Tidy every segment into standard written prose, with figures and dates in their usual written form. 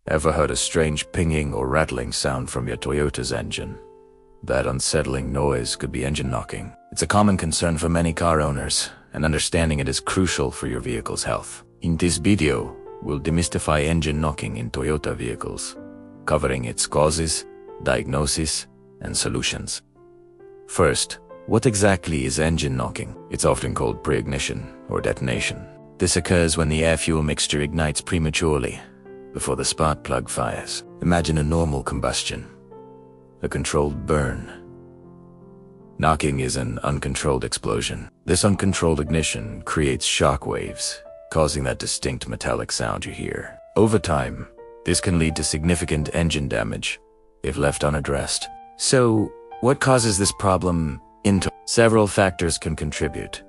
Ever heard a strange pinging or rattling sound from your Toyota's engine? That unsettling noise could be engine knocking. It's a common concern for many car owners, and understanding it is crucial for your vehicle's health. In this video, we'll demystify engine knocking in Toyota vehicles, covering its causes, diagnosis, and solutions. First, what exactly is engine knocking? It's often called pre-ignition or detonation. This occurs when the air-fuel mixture ignites prematurely, before the spark plug fires. Imagine a normal combustion, a controlled burn. Knocking is an uncontrolled explosion. This uncontrolled ignition creates shock waves, causing that distinct metallic sound you hear. Over time, this can lead to significant engine damage if left unaddressed. So, what causes this problem? Several factors can contribute.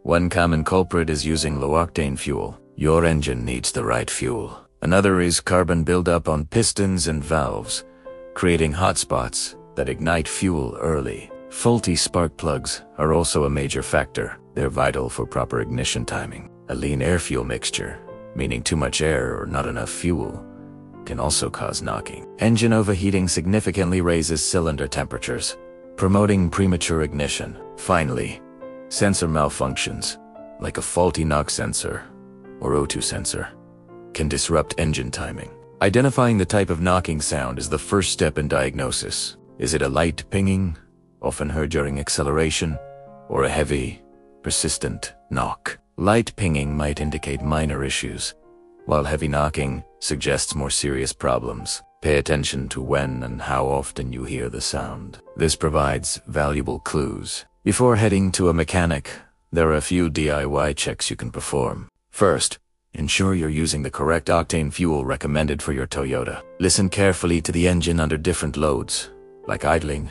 One common culprit is using low-octane fuel. Your engine needs the right fuel. Another is carbon buildup on pistons and valves, creating hot spots that ignite fuel early. Faulty spark plugs are also a major factor. They're vital for proper ignition timing. A lean air-fuel mixture, meaning too much air or not enough fuel, can also cause knocking. Engine overheating significantly raises cylinder temperatures, promoting premature ignition. Finally, sensor malfunctions, like a faulty knock sensor or O2 sensor, can disrupt engine timing. Identifying the type of knocking sound is the first step in diagnosis. Is it a light pinging, often heard during acceleration, or a heavy, persistent knock? Light pinging might indicate minor issues, while heavy knocking suggests more serious problems. Pay attention to when and how often you hear the sound. This provides valuable clues. Before heading to a mechanic, there are a few DIY checks you can perform. First, ensure you're using the correct octane fuel recommended for your Toyota. Listen carefully to the engine under different loads, like idling,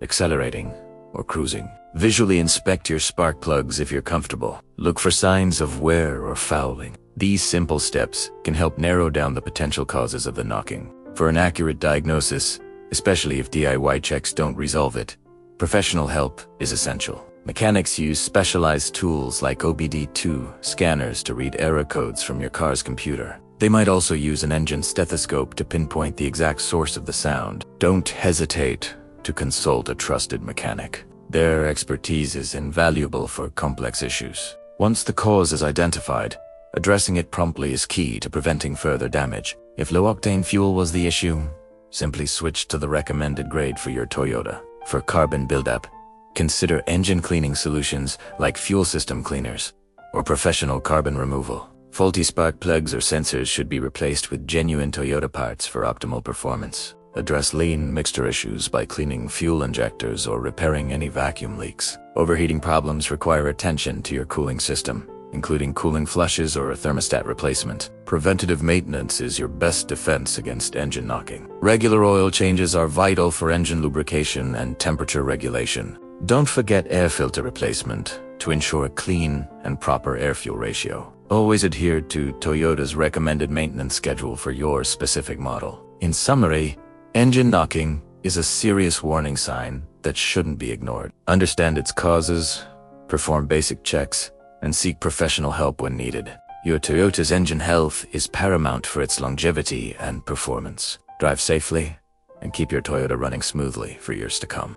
accelerating, or cruising. Visually inspect your spark plugs if you're comfortable. Look for signs of wear or fouling. These simple steps can help narrow down the potential causes of the knocking. For an accurate diagnosis, especially if DIY checks don't resolve it, professional help is essential. Mechanics use specialized tools like OBD2 scanners to read error codes from your car's computer. They might also use an engine stethoscope to pinpoint the exact source of the sound. Don't hesitate to consult a trusted mechanic. Their expertise is invaluable for complex issues. Once the cause is identified, addressing it promptly is key to preventing further damage. If low-octane fuel was the issue, simply switch to the recommended grade for your Toyota. For carbon buildup, consider engine cleaning solutions like fuel system cleaners or professional carbon removal. Faulty spark plugs or sensors should be replaced with genuine Toyota parts for optimal performance. Address lean mixture issues by cleaning fuel injectors or repairing any vacuum leaks. Overheating problems require attention to your cooling system, including cooling flushes or a thermostat replacement. Preventative maintenance is your best defense against engine knocking. Regular oil changes are vital for engine lubrication and temperature regulation. Don't forget air filter replacement to ensure a clean and proper air-fuel ratio. Always adhere to Toyota's recommended maintenance schedule for your specific model. In summary, engine knocking is a serious warning sign that shouldn't be ignored. Understand its causes, perform basic checks, and seek professional help when needed. Your Toyota's engine health is paramount for its longevity and performance. Drive safely and keep your Toyota running smoothly for years to come.